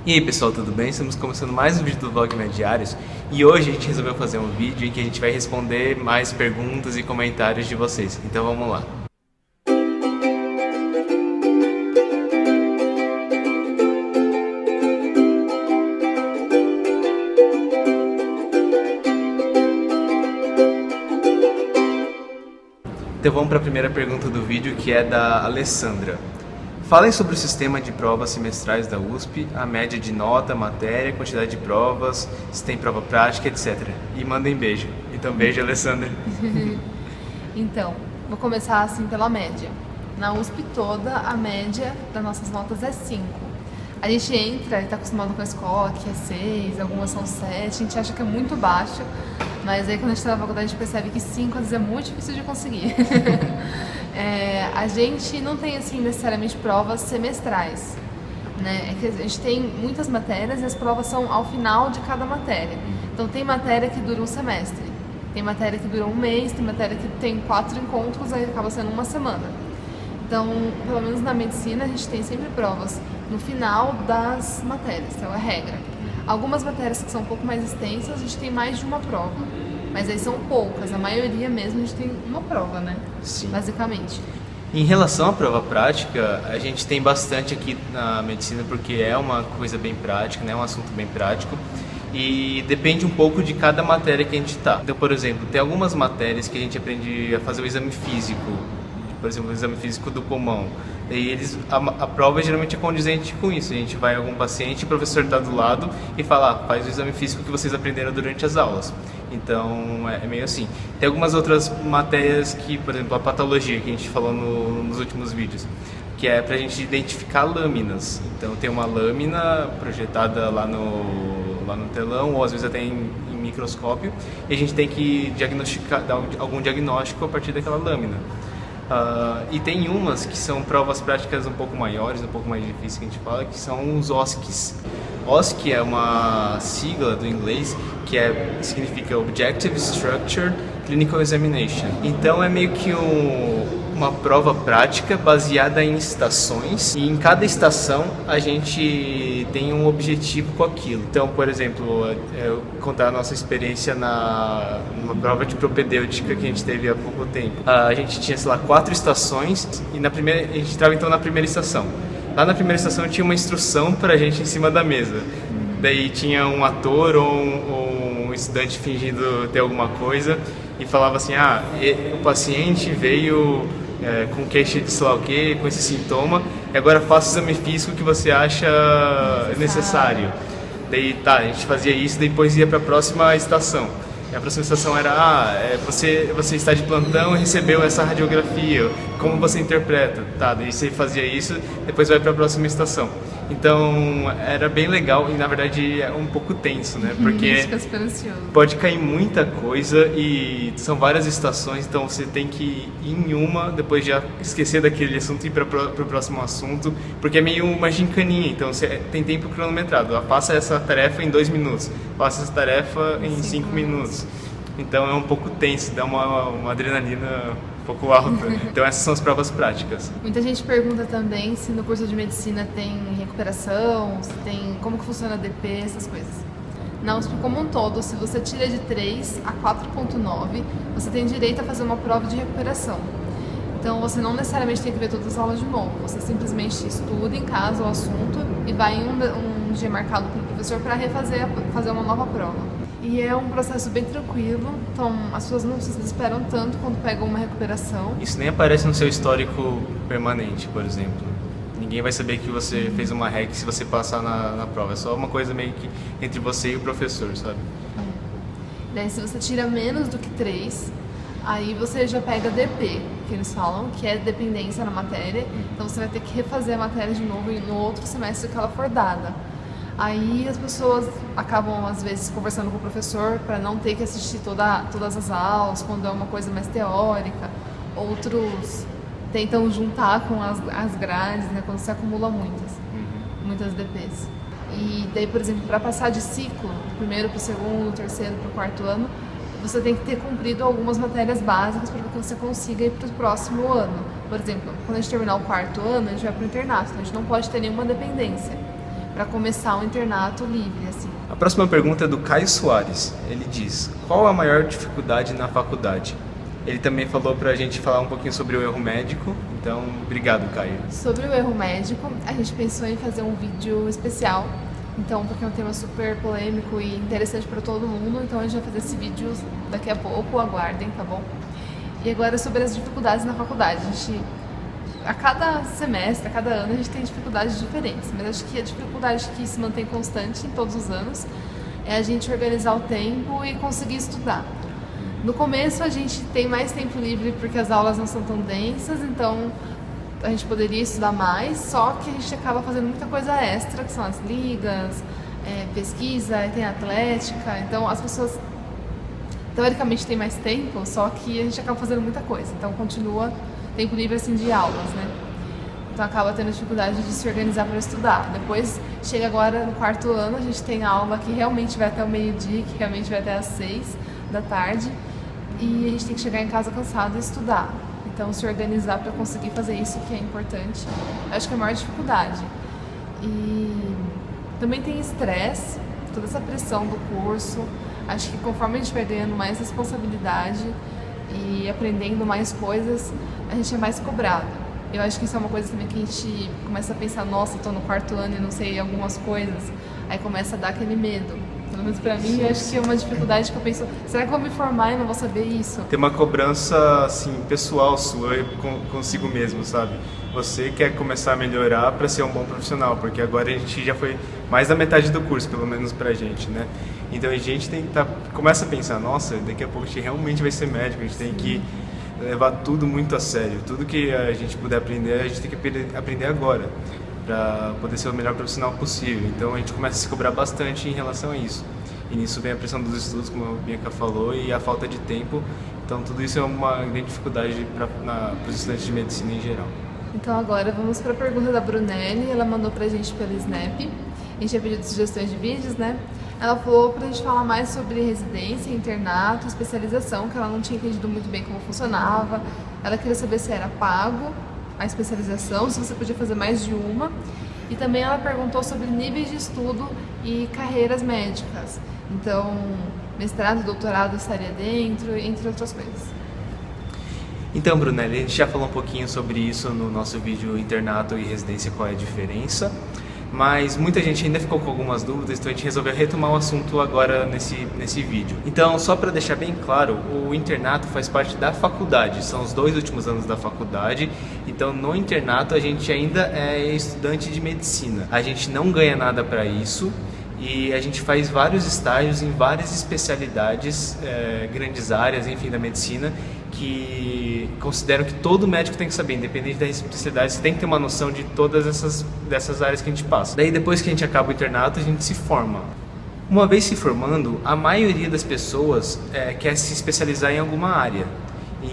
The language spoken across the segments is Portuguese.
E aí pessoal, tudo bem? Estamos começando mais um vídeo do Vlog Diários e hoje a gente resolveu fazer um vídeo em que a gente vai responder mais perguntas e comentários de vocês. Então vamos lá. Então vamos para a primeira pergunta do vídeo, que é da Alessandra. Falem sobre o sistema de provas semestrais da USP, a média de nota, matéria, quantidade de provas, se tem prova prática, etc. E mandem beijo. Então beijo, Alessandra. Então, vou começar assim pela média. Na USP toda, a média das nossas notas é 5. A gente entra e está acostumado com a escola, que é 6, algumas são 7, a gente acha que é muito baixo, mas aí quando a gente está na faculdade a gente percebe que 5 às vezes é muito difícil de conseguir. A gente não tem assim necessariamente provas semestrais, né? É que a gente tem muitas matérias e as provas são ao final de cada matéria. Então tem matéria que dura um semestre, tem matéria que dura um mês, tem matéria que tem 4 encontros, aí acaba sendo uma semana. Então, pelo menos na medicina, a gente tem sempre provas no final das matérias, então é regra. Algumas matérias que são um pouco mais extensas, a gente tem mais de uma prova, mas aí são poucas, a maioria mesmo a gente tem uma prova, né? Sim. Basicamente. Em relação à prova prática, a gente tem bastante aqui na medicina porque é uma coisa bem prática, né? É um assunto bem prático. E depende um pouco de cada matéria que a gente está. Então, por exemplo, tem algumas matérias que a gente aprende a fazer o exame físico, por exemplo, o exame físico do pulmão. E a prova geralmente é condizente com isso. A gente vai a algum paciente, o professor está do lado e fala, faz o exame físico que vocês aprenderam durante as aulas. Então é meio assim. Tem algumas outras matérias que, por exemplo, a patologia que a gente falou nos últimos vídeos, que é pra gente identificar lâminas. Então tem uma lâmina projetada lá no telão, ou às vezes até em microscópio, e a gente tem que dar algum diagnóstico a partir daquela lâmina. E tem umas que são provas práticas um pouco maiores, um pouco mais difíceis que a gente fala, que são os OSCEs. OSCE é uma sigla do inglês que significa Objective Structure Clinical Examination. Então é meio que uma prova prática baseada em estações, e em cada estação a gente tem um objetivo com aquilo. Então, por exemplo, eu contar a nossa experiência numa prova de propedêutica que a gente teve há pouco tempo. A gente tinha, sei lá, 4 estações e a gente estava então na primeira estação. Lá na primeira estação tinha uma instrução para a gente em cima da mesa. Daí tinha um ator ou um estudante fingindo ter alguma coisa e falava assim, o paciente veio com queixa de sei lá o que, com esse sintoma, e agora faça o exame físico que você acha necessário. Daí a gente fazia isso, depois ia para a próxima estação. E a próxima estação era, você está de plantão e recebeu essa radiografia, como você interpreta? Daí você fazia isso, depois vai para a próxima estação. Então era bem legal e na verdade é um pouco tenso, né? Porque pode cair muita coisa e são várias estações, então você tem que ir em uma, depois já esquecer daquele assunto e ir para o próximo assunto, porque é meio uma gincaninha, então você tem tempo cronometrado. Faça essa tarefa em 2 minutos, faça essa tarefa em 5 minutos. Então é um pouco tenso, dá uma adrenalina um pouco alta. Então essas são as provas práticas. Muita gente pergunta também se no curso de medicina tem recuperação, como que funciona a DP, essas coisas. Na USP como um todo, se você tira de 3 a 4.9, você tem direito a fazer uma prova de recuperação. Então você não necessariamente tem que ver todas as aulas de novo, você simplesmente estuda em casa o assunto e vai em um dia marcado pelo professor para fazer uma nova prova. E é um processo bem tranquilo, então as pessoas não se desesperam tanto quando pegam uma recuperação. Isso nem aparece no seu histórico permanente, por exemplo. Ninguém vai saber que você fez uma REC se você passar na prova. É só uma coisa meio que entre você e o professor, sabe? Daí se você tira menos do que 3, aí você já pega DP, que eles falam, que é dependência na matéria. Então você vai ter que refazer a matéria de novo no outro semestre que ela for dada. Aí as pessoas acabam, às vezes, conversando com o professor para não ter que assistir todas as aulas, quando é uma coisa mais teórica. Outros tentam juntar com as grades, né, quando se acumula muitas DPs. E daí, por exemplo, para passar de ciclo, do primeiro para o segundo, do terceiro para o quarto ano, você tem que ter cumprido algumas matérias básicas para que você consiga ir para o próximo ano. Por exemplo, quando a gente terminar o quarto ano, a gente vai para o internato, então a gente não pode ter nenhuma dependência. para começar um internato livre, assim. A próxima pergunta é do Caio Soares. Ele diz: qual a maior dificuldade na faculdade? Ele também falou pra gente falar um pouquinho sobre o erro médico, então obrigado, Caio. Sobre o erro médico, a gente pensou em fazer um vídeo especial, então, porque é um tema super polêmico e interessante para todo mundo, então a gente vai fazer esse vídeo daqui a pouco, aguardem, tá bom? E agora sobre as dificuldades na faculdade. A cada semestre, a cada ano, a gente tem dificuldades diferentes, mas acho que a dificuldade que se mantém constante em todos os anos é a gente organizar o tempo e conseguir estudar. No começo a gente tem mais tempo livre porque as aulas não são tão densas, então a gente poderia estudar mais, só que a gente acaba fazendo muita coisa extra, que são as ligas, pesquisa, tem atlética, então as pessoas teoricamente têm mais tempo, só que a gente acaba fazendo muita coisa, então continua tempo livre assim de aulas, né? Então acaba tendo dificuldade de se organizar para estudar. Depois chega agora no 4º ano, a gente tem aula que realmente vai até o meio-dia, que realmente vai até às 6 da tarde, e a gente tem que chegar em casa cansado e estudar. Então se organizar para conseguir fazer isso, que é importante, acho que é a maior dificuldade. E também tem estresse, toda essa pressão do curso. Acho que conforme a gente vai ganhando mais responsabilidade e aprendendo mais coisas, a gente é mais cobrado. Eu acho que isso é uma coisa também que a gente começa a pensar: nossa, estou no 4º ano e não sei algumas coisas. Aí começa a dar aquele medo. Pelo menos pra mim, eu acho que é uma dificuldade que eu penso: será que eu vou me formar e não vou saber isso? Tem uma cobrança, assim, pessoal sua consigo mesmo, sabe? Você quer começar a melhorar para ser um bom profissional, porque agora a gente já foi mais da metade do curso, pelo menos pra gente, né? Então a gente tem que começa a pensar: nossa, daqui a pouco a gente realmente vai ser médico, a gente tem que levar tudo muito a sério. Tudo que a gente puder aprender, a gente tem que aprender agora, para poder ser o melhor profissional possível. Então a gente começa a se cobrar bastante em relação a isso. E nisso vem a pressão dos estudos, como a Bianca falou, e a falta de tempo. Então tudo isso é uma grande dificuldade para os estudantes de medicina em geral. Então agora vamos para a pergunta da Brunelli. Ela mandou pra gente pelo Snap. A gente tinha pedido sugestões de vídeos, né? Ela falou pra gente falar mais sobre residência, internato, especialização, que ela não tinha entendido muito bem como funcionava. Ela queria saber se era pago a especialização, se você podia fazer mais de uma. E também ela perguntou sobre níveis de estudo e carreiras médicas. Então, mestrado, doutorado estaria dentro, entre outras coisas. Então, Brunelli, a gente já falou um pouquinho sobre isso no nosso vídeo Internato e Residência, qual é a diferença. Mas muita gente ainda ficou com algumas dúvidas, então a gente resolveu retomar o assunto agora nesse vídeo. Então, só para deixar bem claro, o internato faz parte da faculdade, são os 2 últimos anos da faculdade. Então, no internato a gente ainda é estudante de medicina, a gente não ganha nada para isso. E a gente faz vários estágios em várias especialidades, grandes áreas, enfim, da medicina, que consideram que todo médico tem que saber, independente da especialidade, você tem que ter uma noção de todas dessas áreas que a gente passa. Daí, depois que a gente acaba o internato, a gente se forma. Uma vez se formando, a maioria das pessoas quer se especializar em alguma área.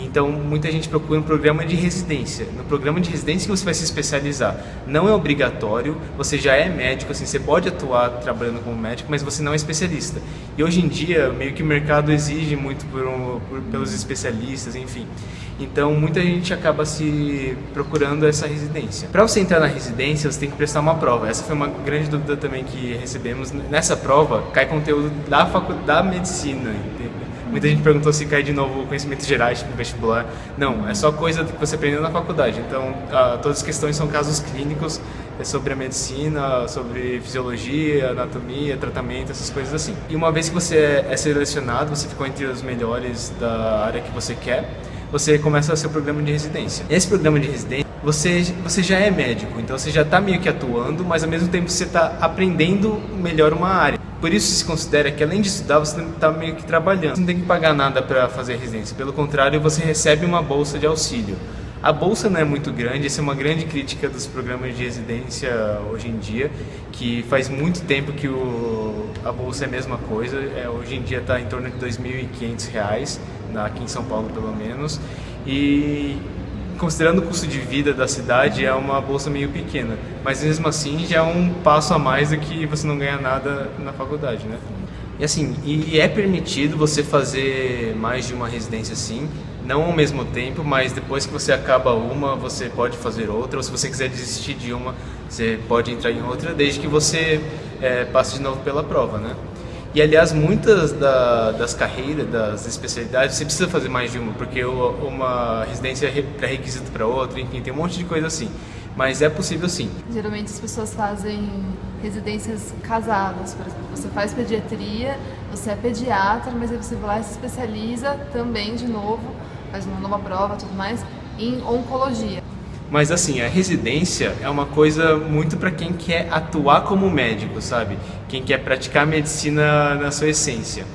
Então, muita gente procura um programa de residência. No programa de residência que você vai se especializar. Não é obrigatório, você já é médico, assim, você pode atuar trabalhando como médico, mas você não é especialista. E hoje em dia, meio que o mercado exige muito pelos especialistas, enfim. Então, muita gente acaba se procurando essa residência. Para você entrar na residência, você tem que prestar uma prova. Essa foi uma grande dúvida também que recebemos. Nessa prova, cai conteúdo da medicina, entendeu? Muita gente perguntou se cai de novo conhecimentos gerais, tipo vestibular. Não, é só coisa que você aprendeu na faculdade. Então, todas as questões são casos clínicos, sobre a medicina, sobre fisiologia, anatomia, tratamento, essas coisas assim. E uma vez que você é selecionado, você ficou entre os melhores da área que você quer, você começa o seu programa de residência. Esse programa de residência, você já é médico, então você já está meio que atuando, mas ao mesmo tempo você está aprendendo melhor uma área. Por isso se considera que além de estudar, você está meio que trabalhando. Você não tem que pagar nada para fazer residência, pelo contrário, você recebe uma bolsa de auxílio. A bolsa não é muito grande, essa é uma grande crítica dos programas de residência hoje em dia, que faz muito tempo que a bolsa é a mesma coisa, hoje em dia está em torno de R$ 2.500, aqui em São Paulo pelo menos, e considerando o custo de vida da cidade, é uma bolsa meio pequena, mas mesmo assim já é um passo a mais do que você não ganha nada na faculdade, né? E assim, é permitido você fazer mais de uma residência sim, Não ao mesmo tempo, mas depois que você acaba uma, você pode fazer outra, ou se você quiser desistir de uma, você pode entrar em outra, desde que você passe de novo pela prova, né? E aliás, muitas das carreiras, das especialidades, você precisa fazer mais de uma, porque uma residência é pré-requisito para outra, enfim, tem um monte de coisa assim. Mas é possível sim. Geralmente as pessoas fazem residências casadas, por exemplo, você faz pediatria, você é pediatra, mas aí você vai lá e se especializa também de novo, faz uma nova prova e tudo mais, em oncologia. Mas assim, a residência é uma coisa muito para quem quer atuar como médico, sabe? Quem quer praticar medicina na sua essência.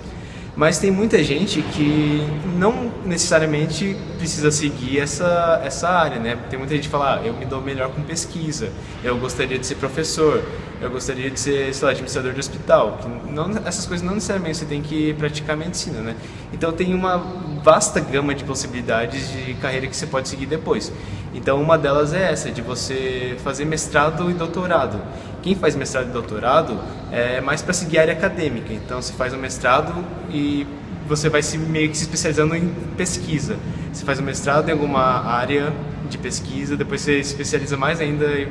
Mas tem muita gente que não necessariamente precisa seguir essa área, né? Tem muita gente que fala, eu me dou melhor com pesquisa, eu gostaria de ser professor, eu gostaria de ser, sei lá, administrador de hospital. Que não, essas coisas não necessariamente você tem que praticar medicina, né? Então tem uma vasta gama de possibilidades de carreira que você pode seguir depois. Então uma delas é essa, de você fazer mestrado e doutorado. Quem faz mestrado e doutorado é mais para seguir a área acadêmica. Então você faz um mestrado e você vai meio que se especializando em pesquisa. Você faz um mestrado em alguma área de pesquisa, depois você se especializa mais ainda e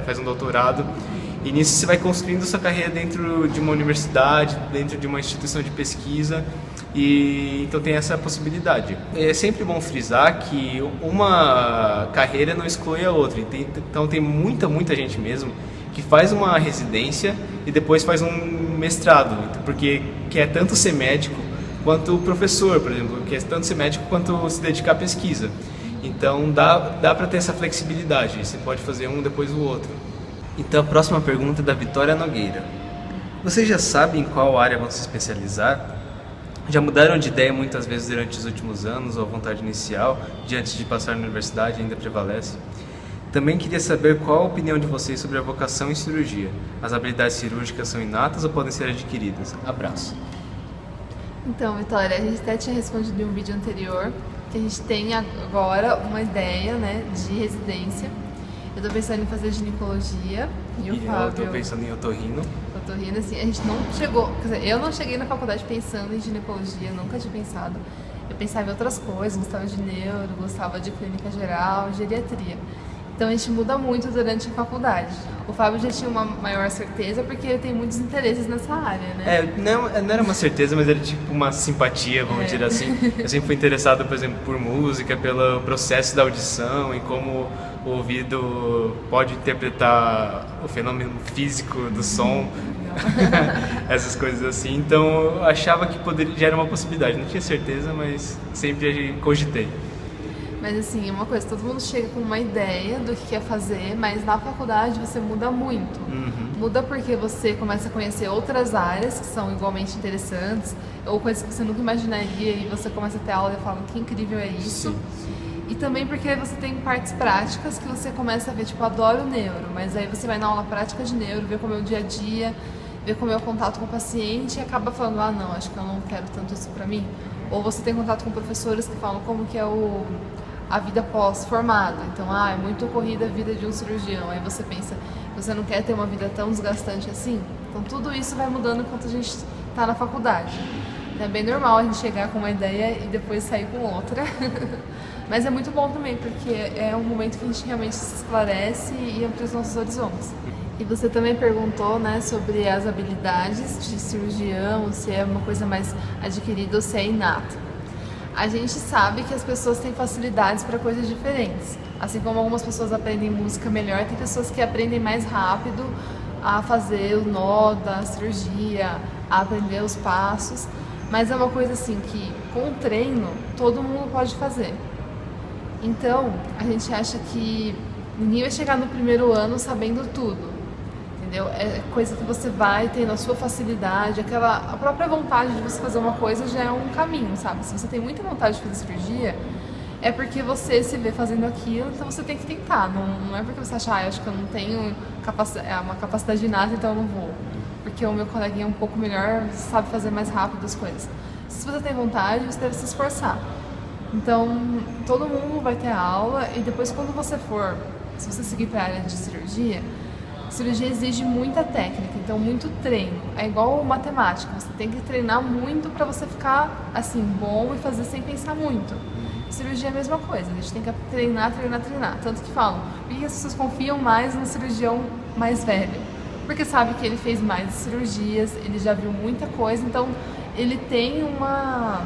faz um doutorado. E nisso você vai construindo sua carreira dentro de uma universidade, dentro de uma instituição de pesquisa. E então tem essa possibilidade. É sempre bom frisar que uma carreira não exclui a outra. Então tem muita gente mesmo que faz uma residência e depois faz um mestrado, porque quer tanto ser médico quanto professor, por exemplo, quer tanto ser médico quanto se dedicar à pesquisa. Então dá para ter essa flexibilidade, você pode fazer um depois o outro. Então a próxima pergunta é da Vitória Nogueira. Vocês já sabem em qual área vão se especializar? Já mudaram de ideia muitas vezes durante os últimos anos ou a vontade inicial, de antes de passar na universidade, ainda prevalece? Também queria saber qual a opinião de vocês sobre a vocação em cirurgia. As habilidades cirúrgicas são inatas ou podem ser adquiridas? Abraço. Então, Vitória, a gente até tinha respondido em um vídeo anterior que a gente tem agora uma ideia, né, de residência. Eu tô pensando em fazer ginecologia e o Fábio... Eu tô pensando em otorrino. Otorrino, assim, a gente não chegou... Quer dizer, eu não cheguei na faculdade pensando em ginecologia, nunca tinha pensado. Eu pensava em outras coisas, gostava de neuro, gostava de clínica geral, geriatria. Então a gente muda muito durante a faculdade. O Fábio já tinha uma maior certeza porque ele tem muitos interesses nessa área, né? Não era uma certeza, mas era tipo uma simpatia, vamos dizer assim. Eu sempre fui interessado, por exemplo, por música, pelo processo da audição e como o ouvido pode interpretar o fenômeno físico do som, essas coisas assim. Então eu achava que já era uma possibilidade. Não tinha certeza, mas sempre cogitei. Mas assim, é uma coisa, todo mundo chega com uma ideia do que quer fazer, mas na faculdade você muda muito. Muda porque você começa a conhecer outras áreas que são igualmente interessantes, ou coisas que você nunca imaginaria, e você começa a ter aula e fala, que incrível é isso. Sim. E também porque você tem partes práticas que você começa a ver, tipo, adoro neuro, mas aí você vai na aula prática de neuro, ver como é o dia a dia, ver como é o contato com o paciente e acaba falando, não, acho que eu não quero tanto isso pra mim. Ou você tem contato com professores que falam como que é a vida pós-formado. Então, é muito corrida a vida de um cirurgião. Aí você pensa, você não quer ter uma vida tão desgastante assim? Então, tudo isso vai mudando enquanto a gente está na faculdade. É bem normal a gente chegar com uma ideia e depois sair com outra. Mas é muito bom também, porque é um momento que a gente realmente se esclarece e amplia os nossos horizontes. E você também perguntou, né, sobre as habilidades de cirurgião, se é uma coisa mais adquirida ou se é inata. A gente sabe que as pessoas têm facilidades para coisas diferentes. Assim como algumas pessoas aprendem música melhor, tem pessoas que aprendem mais rápido a fazer o nó da cirurgia, a aprender os passos. Mas é uma coisa assim que, com o treino, todo mundo pode fazer. Então, a gente acha que ninguém vai chegar no primeiro ano sabendo tudo. Entendeu? É coisa que você vai tendo a sua facilidade, a própria vontade de você fazer uma coisa já é um caminho, sabe? Se você tem muita vontade de fazer cirurgia, é porque você se vê fazendo aquilo, então você tem que tentar. Não é porque você acha, acho que eu não tenho uma capacidade inata, então eu não vou. Porque o meu coleguinha é um pouco melhor, sabe fazer mais rápido as coisas. Se você tem vontade, você deve se esforçar. Então, todo mundo vai ter aula e depois quando você for, se você seguir para a área de cirurgia, cirurgia exige muita técnica, então muito treino. É igual matemática, você tem que treinar muito para você ficar assim bom e fazer sem pensar muito. Cirurgia é a mesma coisa, a gente tem que treinar. Tanto que falam, por que as pessoas confiam mais no cirurgião mais velho? Porque sabe que ele fez mais cirurgias, ele já viu muita coisa, então ele tem uma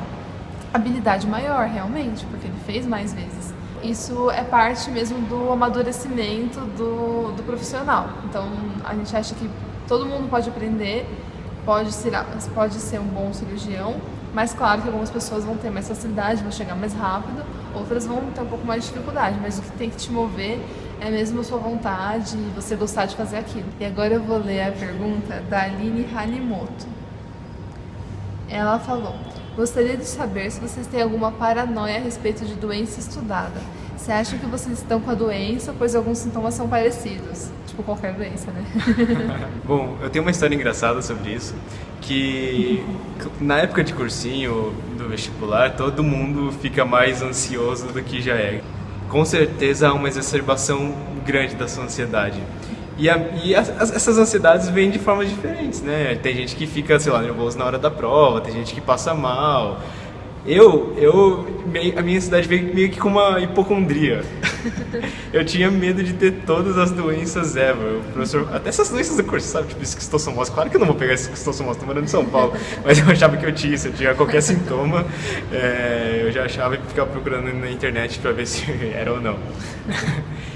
habilidade maior realmente, porque ele fez mais vezes. Isso é parte mesmo do amadurecimento do profissional. Então a gente acha que todo mundo pode aprender, pode ser um bom cirurgião, mas claro que algumas pessoas vão ter mais facilidade, vão chegar mais rápido, outras vão ter um pouco mais de dificuldade, mas o que tem que te mover é mesmo a sua vontade e você gostar de fazer aquilo. E agora eu vou ler a pergunta da Aline Halimoto. Ela falou: gostaria de saber se vocês têm alguma paranoia a respeito de doença estudada. Você acha que vocês estão com a doença, pois alguns sintomas são parecidos? Tipo qualquer doença, né? Bom, eu tenho uma história engraçada sobre isso, que na época de cursinho, do vestibular, todo mundo fica mais ansioso do que já é. Com certeza há uma exacerbação grande da sua ansiedade. Essas ansiedades vêm de formas diferentes, né? Tem gente que fica, sei lá, nervoso na hora da prova, tem gente que passa mal. A minha ansiedade veio meio que com uma hipocondria. Eu tinha medo de ter todas as doenças ever. O professor, até essas doenças do curso, sabe? Tipo, esquistossomose. Claro que eu não vou pegar esquistossomose, tô morando em São Paulo. Mas eu achava que eu tinha isso. Eu tinha qualquer sintoma, eu já achava e ficava procurando na internet pra ver se era ou não.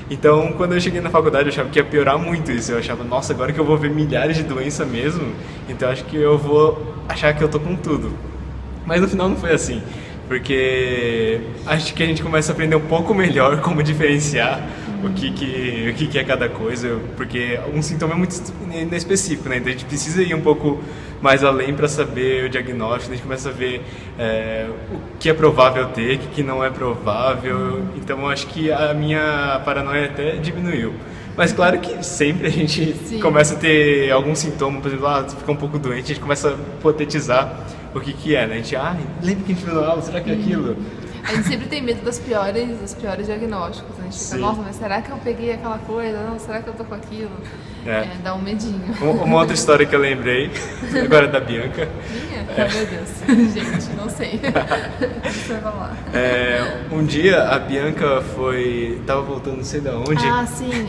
Então, quando eu cheguei na faculdade, eu achava que ia piorar muito isso. Eu achava, nossa, agora que eu vou ver milhares de doenças mesmo, então acho que eu vou achar que eu tô com tudo. Mas no final não foi assim, porque acho que a gente começa a aprender um pouco melhor como diferenciar o que é cada coisa, porque um sintoma é muito inespecífico, né? Então a gente precisa ir um pouco mais além para saber o diagnóstico, a gente começa a ver o que é provável ter, o que não é provável, então acho que a minha paranoia até diminuiu. Mas claro que sempre a gente começa a ter algum sintoma, por exemplo, fica um pouco doente, a gente começa a hipotetizar o que é, né? A gente, lembra que a gente viu na aula, será que é aquilo? A gente sempre tem medo dos piores diagnósticos. A gente fica, nossa, mas será que eu peguei aquela coisa? Não, será que eu tô com aquilo? Dá um medinho. Uma outra história que eu lembrei, agora da Bianca. Minha? Meu Deus, gente, não sei. Deixa eu falar. Um dia a Bianca tava voltando não sei de onde. Ah, sim,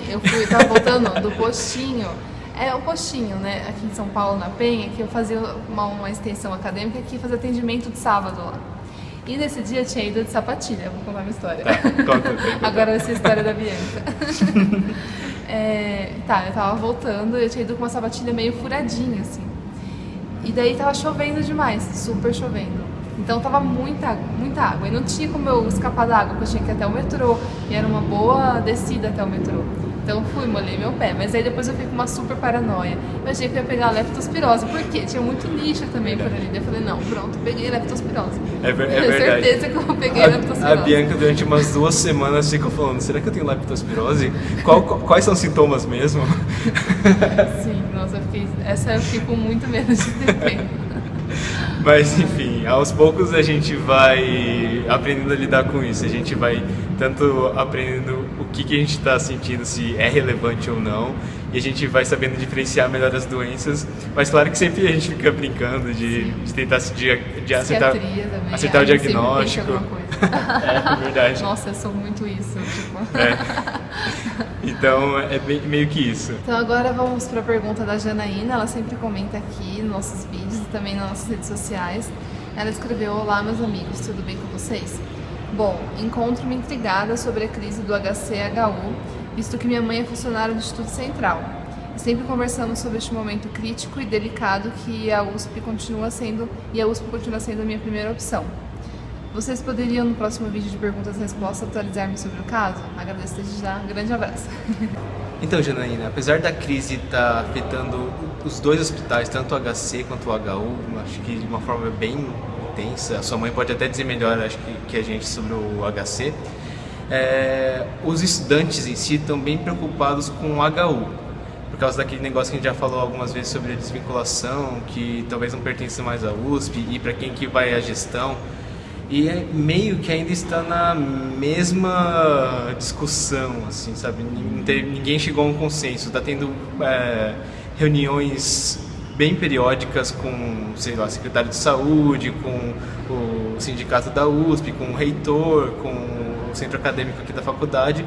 tava voltando do postinho. É o postinho, né, aqui em São Paulo, na Penha, que eu fazia uma extensão acadêmica que fazia atendimento de sábado lá. E nesse dia eu tinha ido de sapatilha, vou contar uma história. Tá, conta. Agora vai ser a história da Bianca. Eu tava voltando e eu tinha ido com uma sapatilha meio furadinha, assim. E daí tava chovendo demais, super chovendo. Então tava muita água. E não tinha como eu escapar da água, porque eu tinha que ir até o metrô. E era uma boa descida até o metrô. Então fui, molhei meu pé, mas aí depois eu fiquei com uma super paranoia. Eu achei que eu ia pegar leptospirose, porque tinha muito lixo também por ali. Daí eu falei, não, pronto, peguei leptospirose. É verdade. Tenho certeza que eu peguei leptospirose. A Bianca durante umas 2 semanas ficou falando, será que eu tenho leptospirose? Quais são os sintomas mesmo? Sim, nossa, eu fiquei com muito medo de ter pego. Mas enfim, aos poucos a gente vai aprendendo a lidar com isso. A gente vai tanto aprendendo o que a gente está sentindo, se é relevante ou não, e a gente vai sabendo diferenciar melhor as doenças. Mas claro que sempre a gente fica brincando de tentar acertar o diagnóstico. É verdade. Nossa, eu sou muito isso. Tipo. Então é meio que isso. Então agora vamos para a pergunta da Janaína. Ela sempre comenta aqui nos nossos vídeos e também nas nossas redes sociais. Ela escreveu: olá meus amigos, tudo bem com vocês? Bom, encontro-me intrigada sobre a crise do HC/HU, visto que minha mãe é funcionária do Instituto Central. E sempre conversamos sobre este momento crítico e delicado que a USP continua sendo a minha primeira opção. Vocês poderiam, no próximo vídeo de perguntas e respostas, atualizar-me sobre o caso? Agradeço desde já. Um grande abraço. Então, Janaína, apesar da crise estar afetando os dois hospitais, tanto o HC quanto o HU, acho que de uma forma bem intensa, a sua mãe pode até dizer melhor, acho que a gente, sobre o HC, os estudantes em si estão bem preocupados com o HU, por causa daquele negócio que a gente já falou algumas vezes sobre a desvinculação, que talvez não pertença mais à USP, e para quem que vai à gestão. E meio que ainda está na mesma discussão, assim, sabe? Ninguém chegou a um consenso. Está tendo reuniões bem periódicas com, sei lá, secretário de saúde, com o sindicato da USP, com o reitor, com o centro acadêmico aqui da faculdade,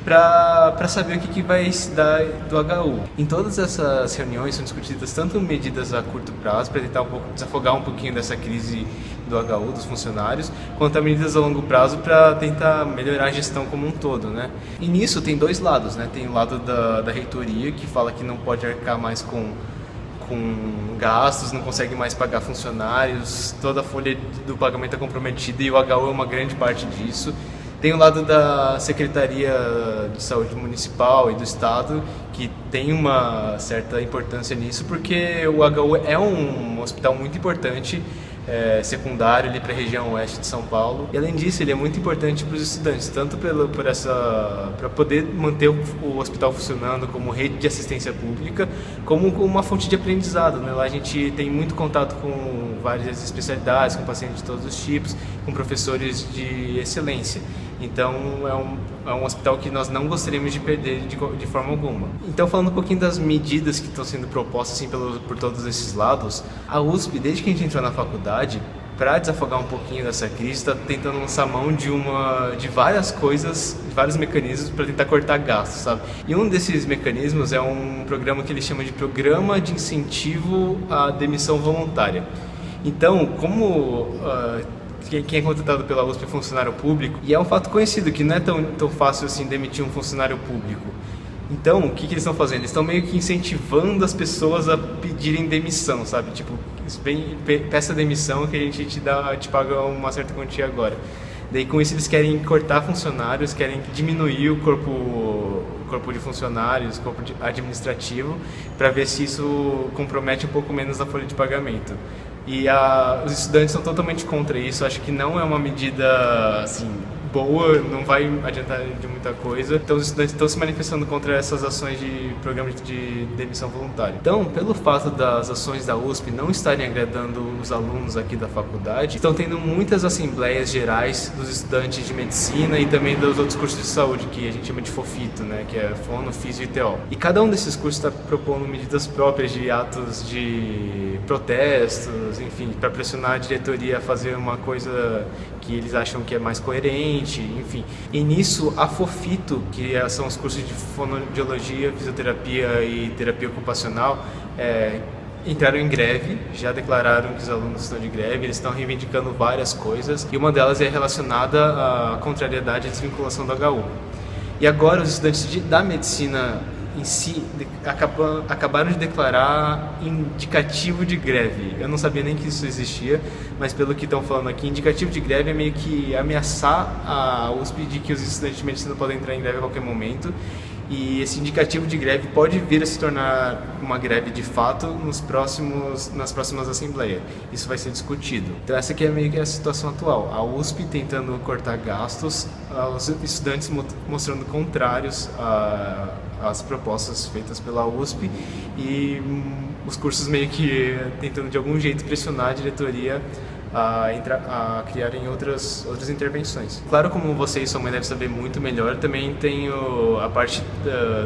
para saber o que vai se dar do HU. Em todas essas reuniões são discutidas tanto medidas a curto prazo, para tentar desafogar um pouquinho dessa crise do HU, dos funcionários, quanto a medidas a longo prazo para tentar melhorar a gestão como um todo, né? E nisso tem dois lados, né? Tem o lado da reitoria, que fala que não pode arcar mais com gastos, não consegue mais pagar funcionários, toda a folha do pagamento é comprometida e o HU é uma grande parte disso. Tem o lado da Secretaria de Saúde Municipal e do Estado, que tem uma certa importância nisso, porque o HU é um hospital muito importante, secundário ali para a região oeste de São Paulo. E além disso, ele é muito importante para os estudantes, tanto para poder manter o hospital funcionando como rede de assistência pública, como uma fonte de aprendizado, né? Lá a gente tem muito contato com várias especialidades, com pacientes de todos os tipos, com professores de excelência. Então é um hospital que nós não gostaríamos de perder de forma alguma. Então, falando um pouquinho das medidas que estão sendo propostas assim, por todos esses lados, a USP, desde que a gente entrou na faculdade, para desafogar um pouquinho dessa crise, está tentando lançar mão de várias coisas, de vários mecanismos para tentar cortar gastos, sabe? E um desses mecanismos é um programa que eles chamam de Programa de Incentivo à Demissão Voluntária. Então, como quem é contratado pela USP é funcionário público, e é um fato conhecido que não é tão fácil assim demitir um funcionário público. Então, o que eles estão fazendo? Eles estão meio que incentivando as pessoas a pedirem demissão, sabe? Tipo, peça demissão que a gente te paga uma certa quantia agora. Daí, com isso, eles querem cortar funcionários, querem diminuir o corpo de funcionários, o corpo administrativo, para ver se isso compromete um pouco menos a folha de pagamento. E os estudantes são totalmente contra isso, acho que não é uma medida assim, boa, não vai adiantar de muita coisa. Então os estudantes estão se manifestando contra essas ações de programa de demissão voluntária. Então, pelo fato das ações da USP não estarem agradando os alunos aqui da faculdade, estão tendo muitas assembleias gerais dos estudantes de medicina e também dos outros cursos de saúde, que a gente chama de FOFITO, né, que é Fono, Físio e TO. E cada um desses cursos está propondo medidas próprias de atos de protestos, enfim, para pressionar a diretoria a fazer uma coisa que eles acham que é mais coerente, enfim. E nisso, a FOFITO, que são os cursos de fonoaudiologia, fisioterapia e terapia ocupacional, entraram em greve, já declararam que os alunos estão de greve, eles estão reivindicando várias coisas, e uma delas é relacionada à contrariedade à desvinculação do HU. E agora os estudantes da medicina em si acabaram de declarar indicativo de greve. Eu não sabia nem que isso existia, mas pelo que estão falando aqui, indicativo de greve é meio que ameaçar a USP de que os estudantes de medicina podem entrar em greve a qualquer momento. E esse indicativo de greve pode vir a se tornar uma greve de fato nas próximas assembleias. Isso vai ser discutido. Então essa aqui é meio que a situação atual. A USP tentando cortar gastos, os estudantes mostrando contrários às propostas feitas pela USP e os cursos meio que tentando de algum jeito pressionar a diretoria a criarem outras intervenções. Claro, como você e sua mãe devem saber muito melhor, também tem a parte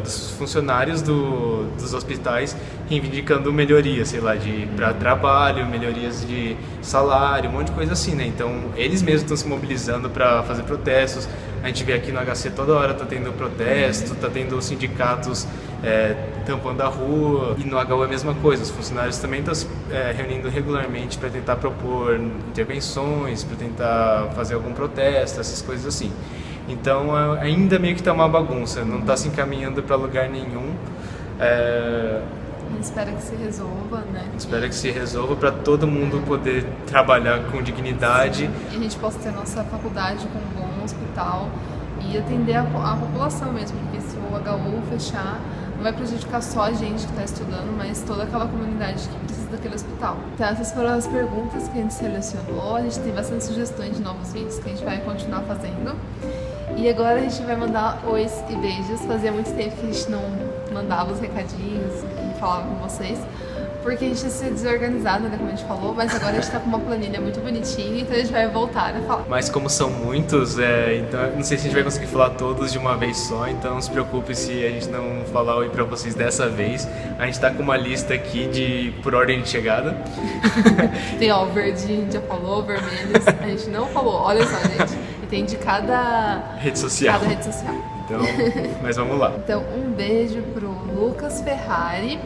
dos funcionários dos hospitais reivindicando melhorias, sei lá, para trabalho, melhorias de salário, um monte de coisa assim, né? Então, eles mesmos estão se mobilizando para fazer protestos. A gente vê aqui no HC toda hora tá tendo protesto, tá tendo sindicatos tampando a rua, e no HU é a mesma coisa, os funcionários também estão se reunindo regularmente para tentar propor intervenções, para tentar fazer algum protesto, essas coisas assim. Então ainda meio que está uma bagunça, não está se encaminhando para lugar nenhum. A gente espera que se resolva, né? Espera que se resolva para todo mundo poder trabalhar com dignidade. Sim. E a gente possa ter nossa faculdade com um bom hospital e atender a população mesmo, porque se o HU fechar, não vai prejudicar só a gente que está estudando, mas toda aquela comunidade que precisa daquele hospital. Então essas foram as perguntas que a gente selecionou, a gente tem bastante sugestões de novos vídeos que a gente vai continuar fazendo. E agora a gente vai mandar ois e beijos, fazia muito tempo que a gente não mandava os recadinhos e falava com vocês, Porque a gente ia ser desorganizado, né, como a gente falou, mas agora a gente tá com uma planilha muito bonitinha, então a gente vai voltar a falar. Mas como são muitos, então eu não sei se a gente vai conseguir falar todos de uma vez só, então não se preocupe se a gente não falar oi pra vocês dessa vez. A gente tá com uma lista aqui por ordem de chegada. Tem, ó, o verdinho já falou, vermelhos, a gente não falou, olha só, gente, e tem de cada rede social. Então, mas vamos lá. Então, um beijo pro Lucas Ferrari,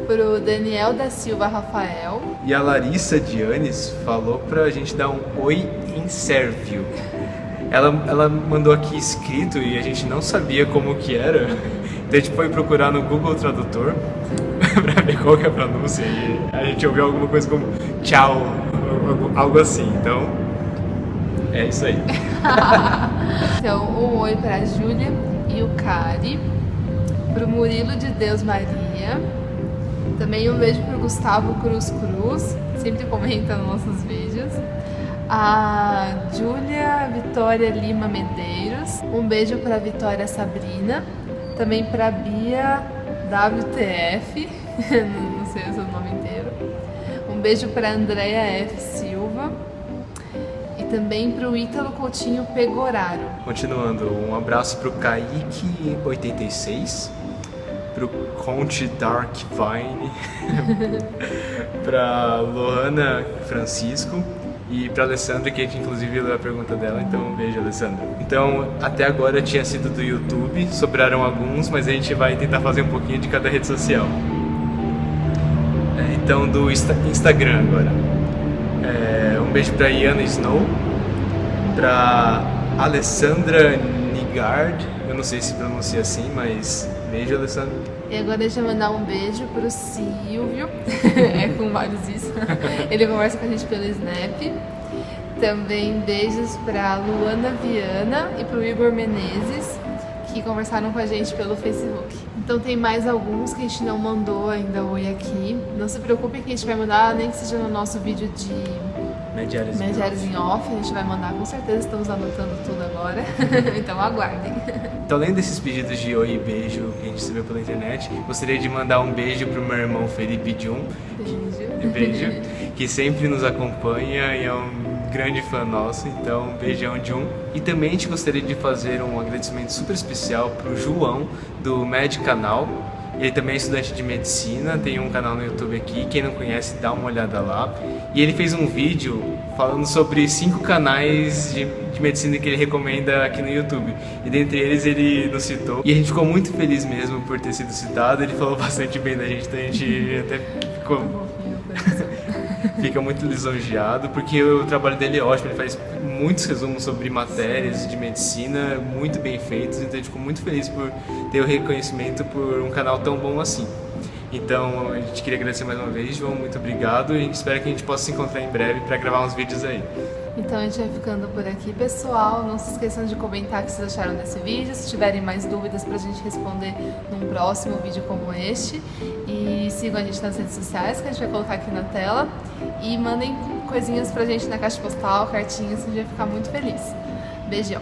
pro Daniel da Silva Rafael. E a Larissa Dianes falou pra gente dar um oi em sérvio. Ela mandou aqui escrito e a gente não sabia como que era. Então a gente foi procurar no Google Tradutor pra ver qual que é a pronúncia e a gente ouviu alguma coisa como tchau, algo assim. Então, é isso aí. Então, um oi pra Júlia e o Cari, pro Murilo de Deus Maria. Também um beijo pro Gustavo Cruz Cruz, sempre comenta nos nossos vídeos. A Júlia Vitória Lima Medeiros. Um beijo pra Vitória Sabrina. Também pra Bia WTF, não sei o seu nome inteiro. Um beijo pra Andréia F. Silva. E também pro Ítalo Coutinho Pegoraro. Continuando, um abraço pro Kaique86. Pro Conte Dark Vine, pra Lohana Francisco e pra Alessandra, que a gente inclusive leu a pergunta dela, então um beijo, Alessandra. Então, até agora tinha sido do YouTube, sobraram alguns, mas a gente vai tentar fazer um pouquinho de cada rede social. Então, do Instagram agora. Um beijo pra Iana Snow, pra Alessandra Nigard, eu não sei se pronuncia assim, mas beijo, Alessandra. E agora deixa eu mandar um beijo pro Silvio, é com vários isso, ele conversa com a gente pelo Snap. Também beijos pra Luana Viana e pro Igor Menezes, que conversaram com a gente pelo Facebook. Então tem mais alguns que a gente não mandou ainda oi aqui. Não se preocupe que a gente vai mandar, nem que seja no nosso vídeo de Mediários em Off, a gente vai mandar com certeza, estamos anotando tudo agora, então aguardem. Então, além desses pedidos de oi e beijo que a gente recebeu pela internet, gostaria de mandar um beijo pro meu irmão Felipe Jun, que sempre nos acompanha e é um grande fã nosso, então beijão Jun. E também a gente gostaria de fazer um agradecimento super especial pro João, do Med Canal. Ele também é estudante de medicina, tem um canal no YouTube aqui, quem não conhece dá uma olhada lá. E ele fez um vídeo falando sobre 5 canais de medicina que ele recomenda aqui no YouTube. E dentre eles ele nos citou. E a gente ficou muito feliz mesmo por ter sido citado, ele falou bastante bem da gente, então a gente até fica muito lisonjeado, porque o trabalho dele é ótimo, ele faz muitos resumos sobre matérias de medicina, muito bem feitos, então a gente ficou muito feliz por ter o reconhecimento por um canal tão bom assim. Então a gente queria agradecer mais uma vez, João, muito obrigado, e a gente espera que a gente possa se encontrar em breve para gravar uns vídeos aí. Então a gente vai ficando por aqui, pessoal. Não se esqueçam de comentar o que vocês acharam desse vídeo. Se tiverem mais dúvidas pra gente responder num próximo vídeo como este. E sigam a gente nas redes sociais, que a gente vai colocar aqui na tela. E mandem coisinhas pra gente na caixa postal, cartinhas, a gente vai ficar muito feliz. Beijão!